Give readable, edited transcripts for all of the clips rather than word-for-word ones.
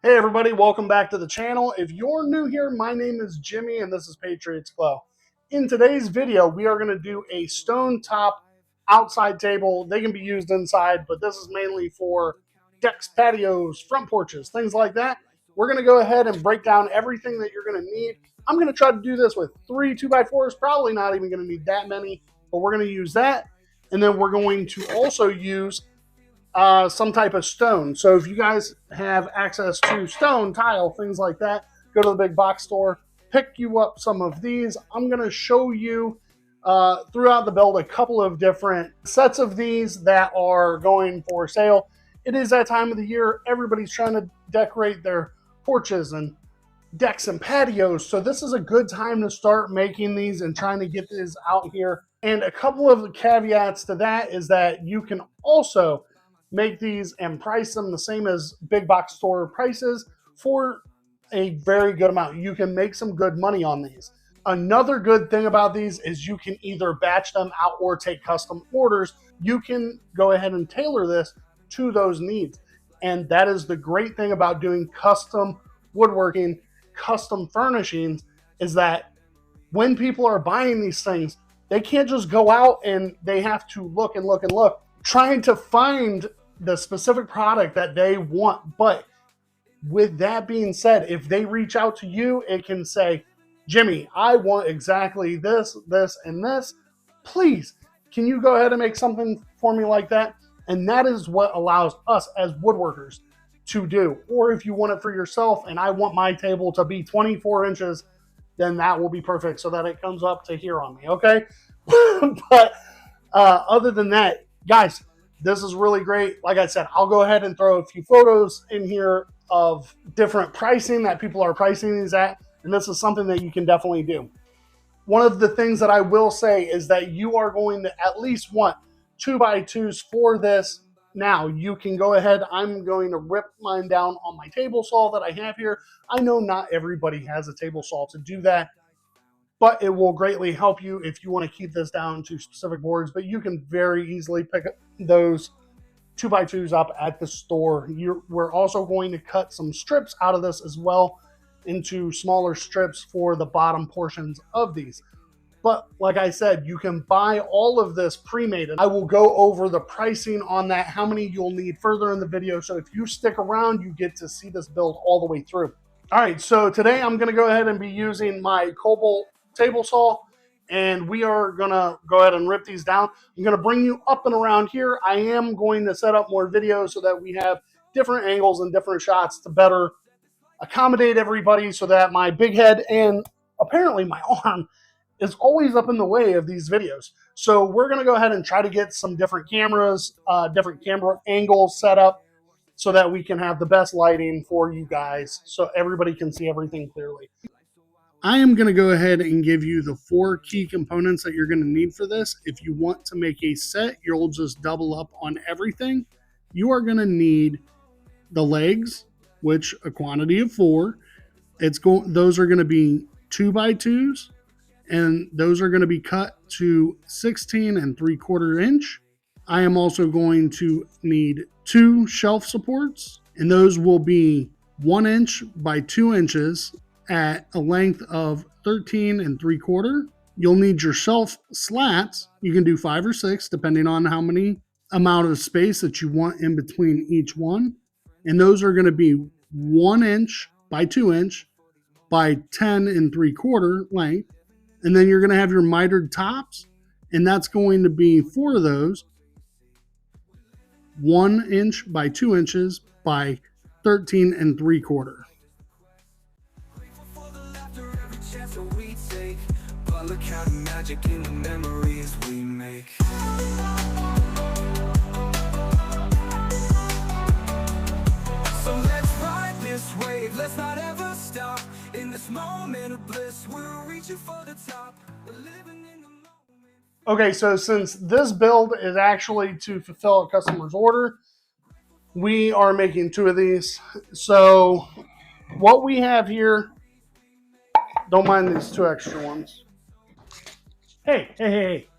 Hey everybody, welcome back to the channel. If you're new here, my name is Jimmy and this is Patriots Glow. In today's video, we are going to do a stone top outside table. They can be used inside, but this is mainly for decks, patios, front porches, things like that. We're going to go ahead and break down everything that you're going to need. I'm going to try to do this with 3 2x4s, probably not even going to need that many, but we're going to use that. And then we're going to also use some type of stone. So if you guys have access to stone, tile, things like that, go to the big box store, pick you up some of these. I'm going to show you throughout the build a couple of different sets of these that are going for sale. It is that time of the year. Everybody's trying to decorate their porches and decks and patios. So this is a good time to start making these and trying to get these out here. And a couple of the caveats to that is that you can also make these and price them the same as big box store prices for a very good amount. You can make some good money on these. Another good thing about these is you can either batch them out or take custom orders. You can go ahead and tailor this to those needs. And that is the great thing about doing custom woodworking, custom furnishings, is that when people are buying these things, they can't just go out and they have to look and look and look, trying to find the specific product that they want. But with that being said, if they reach out to you, it can say, Jimmy, I want exactly this, this, and this. Please, can you go ahead and make something for me like that? And that is what allows us as woodworkers to do. Or if you want it for yourself and I want my table to be 24 inches, then that will be perfect so that it comes up to here on me, okay? But other than that, guys, this is really great. Like I said, I'll go ahead and throw a few photos in here of different pricing that people are pricing these at, and this is something that you can definitely do. One of the things that I will say is that you are going to at least want 2x2s for this. Now, you can go ahead. I'm going to rip mine down on my table saw that I have here. I know not everybody has a table saw to do that, but it will greatly help you if you want to keep this down to specific boards. But you can very easily pick up those 2x2s up at the store. We're also going to cut some strips out of this as well into smaller strips for the bottom portions of these. But like I said, you can buy all of this pre-made. And I will go over the pricing on that, how many you'll need further in the video. So if you stick around, you get to see this build all the way through. All right, so today I'm going to go ahead and be using my Cobalt table saw, and we are going to go ahead and rip these down. I'm going to bring you up and around here. I am going to set up more videos so that we have different angles and different shots to better accommodate everybody, so that my big head and apparently my arm is always up in the way of these videos. So we're going to go ahead and try to get some different cameras, different camera angles set up so that we can have the best lighting for you guys so everybody can see everything clearly. I am going to go ahead and give you the 4 key components that you're going to need for this. If you want to make a set, you'll just double up on everything. You are going to need the legs, which a quantity of 4. Those are going to be 2x2s, and those are going to be cut to 16 3/4 inch. I am also going to need 2 shelf supports, and those will be 1 inch by 2 inches at a length of 13 3/4. You'll need your shelf slats. You can do 5 or 6 depending on how many amount of space that you want in between each one. And those are going to be 1 inch by 2 inch by 10 3/4 length. And then you're going to have your mitered tops, and that's going to be 4 of those, 1 inch by 2 inches by 13 3/4. Look how the magic in the memories we make. So let's ride this wave, let's not ever stop. In this moment of bliss, we're reaching for the top. We're living in the moment. Okay, so since this build is actually to fulfill a customer's order, we are making 2 of these. So what we have here, don't mind these 2 extra ones. Hey.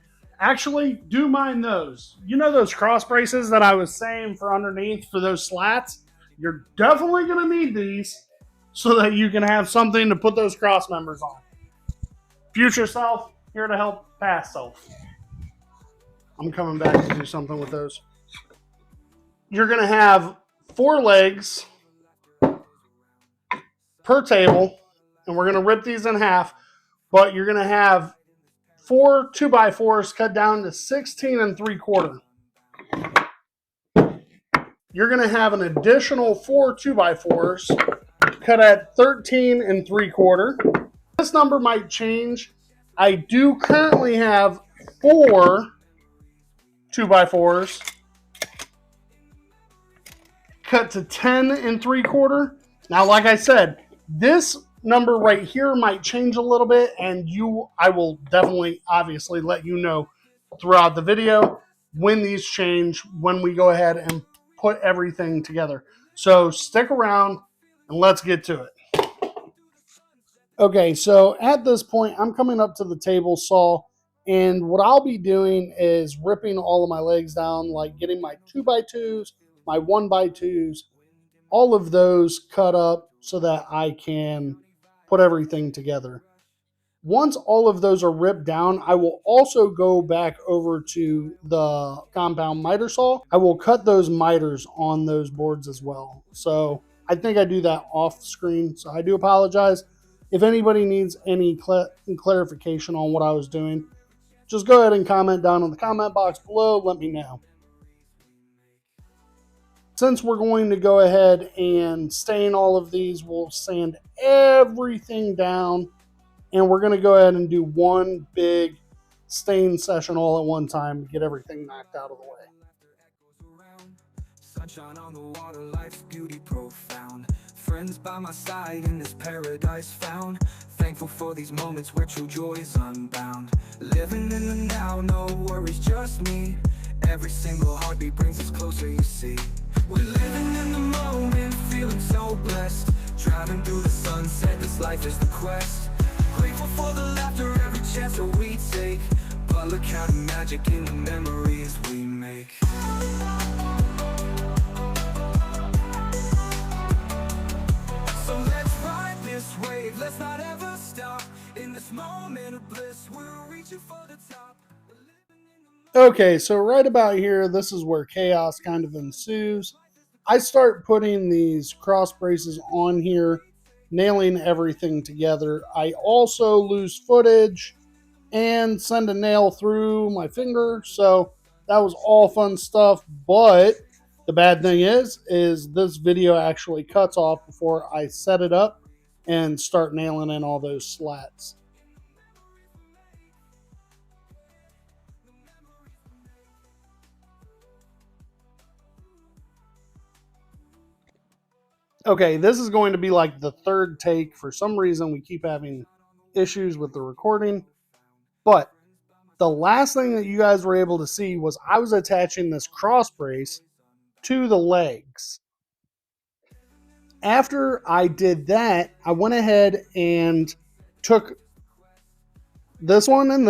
Actually, do mind those. You know those cross braces that I was saying for underneath for those slats? You're definitely going to need these so that you can have something to put those cross members on. Future self, here to help past self. I'm coming back to do something with those. You're going to have 4 legs per table, and we're going to rip these in half, but you're going to have 4 2x4s cut down to 16 3/4. You're going to have an additional 4 2x4s cut at 13 3/4. This number might change. I do currently have 4 2x4s cut to 10 3/4. Now, like I said, this number right here might change a little bit, and I will definitely, obviously, let you know throughout the video when these change, when we go ahead and put everything together. So stick around and let's get to it. Okay, so at this point, I'm coming up to the table saw, and what I'll be doing is ripping all of my legs down, like getting my 2x2s, my 1x2s, all of those cut up so that I can put everything together. Once all of those are ripped down, I will also go back over to the compound miter saw. I will cut those miters on those boards as well. So I think I do that off screen, so I do apologize. If anybody needs any clarification on what I was doing, just go ahead and comment down in the comment box below. Let me know. Since we're going to go ahead and stain all of these, we'll sand everything down, and we're going to go ahead and do one big stain session all at one time to get everything knocked out of the way. Sunshine on the water, life's beauty profound. Friends by my side in this paradise found. Thankful for these moments where true joy is unbound. Living in the now, no worries, just me. Every single heartbeat brings us closer, you see. We're living in the moment, feeling so blessed. Driving through the sunset, this life is the quest. Grateful for the laughter, every chance that we take. But look how the magic in the memories we make. So let's ride this wave, let's not ever stop. In this moment of bliss, we're reaching for the top. Okay, so right about here, this is where chaos kind of ensues. I start putting these cross braces on here, nailing everything together. I also lose footage and send a nail through my finger, so that was all fun stuff. But the bad thing is this video actually cuts off before I set it up and start nailing in all those slats. Okay, this is going to be like the third take. For some reason, we keep having issues with the recording. But the last thing that you guys were able to see was I was attaching this cross brace to the legs. After I did that, I went ahead and took this one, and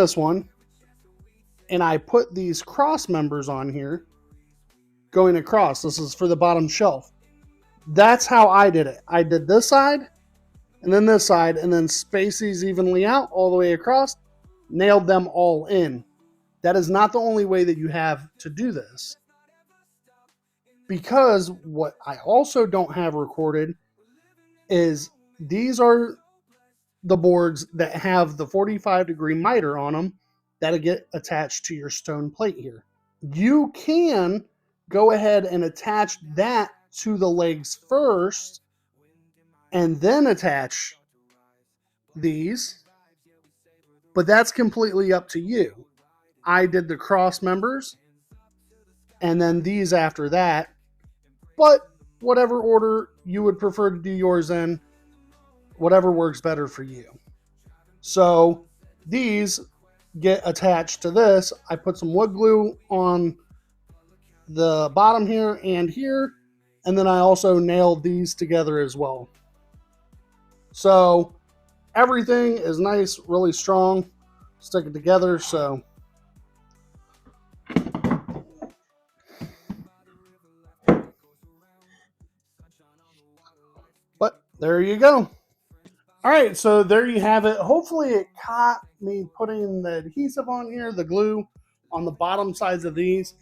I put these cross members on here going across. This is for the bottom shelf. That's how I did it. I did this side, and then this side, and then space these evenly out all the way across, nailed them all in. That is not the only way that you have to do this. Because what I also don't have recorded is these are the boards that have the 45-degree miter on them that'll get attached to your stone plate here. You can go ahead and attach that to the legs first and then attach these, but that's completely up to you. I did the cross members and then these after that, but whatever order you would prefer to do yours in, whatever works better for you. So these get attached to this. I put some wood glue on the bottom here, and then I also nailed these together as well. So everything is nice, really strong, stick it together. So there you go. All right, so there you have it. Hopefully it caught me putting the adhesive on here, the glue on the bottom sides of these.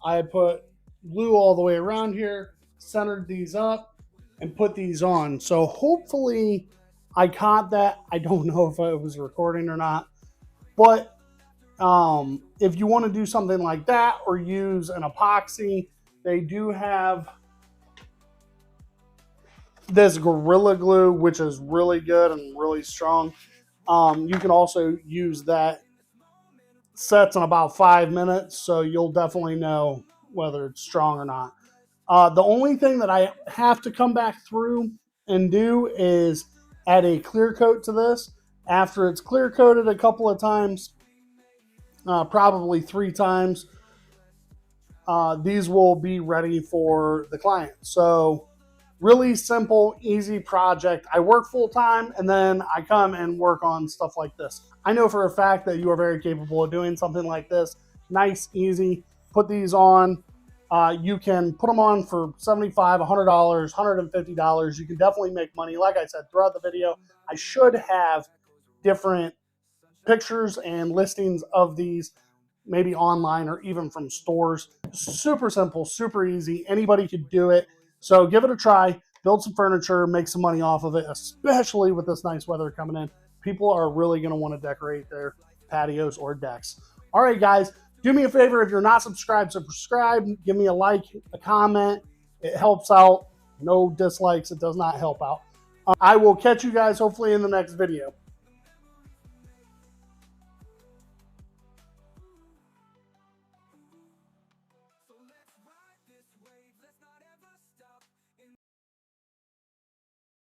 I put glue all the way around here, centered these up, and put these on. So hopefully I caught that. I don't know if I was recording or not, but if you want to do something like that or use an epoxy, they do have this Gorilla Glue, which is really good and really strong. You can also use that. Sets in about 5 minutes, so you'll definitely know whether it's strong or not. The only thing that I have to come back through and do is add a clear coat to this. After it's clear coated a couple of times, probably 3 times, these will be ready for the client. So really simple, easy project. I work full time and then I come and work on stuff like this. I know for a fact that you are very capable of doing something like this. Nice, easy. Put these on. You can put them on for $75, $100, $150. You can definitely make money. Like I said throughout the video, I should have different pictures and listings of these, maybe online or even from stores. Super simple, super easy. Anybody could do it. So give it a try. Build some furniture, make some money off of it, especially with this nice weather coming in. People are really going to want to decorate their patios or decks. All right, guys, do me a favor. If you're not subscribed, subscribe. Give me a like, a comment. It helps out. No dislikes. It does not help out. I will catch you guys hopefully in the next video.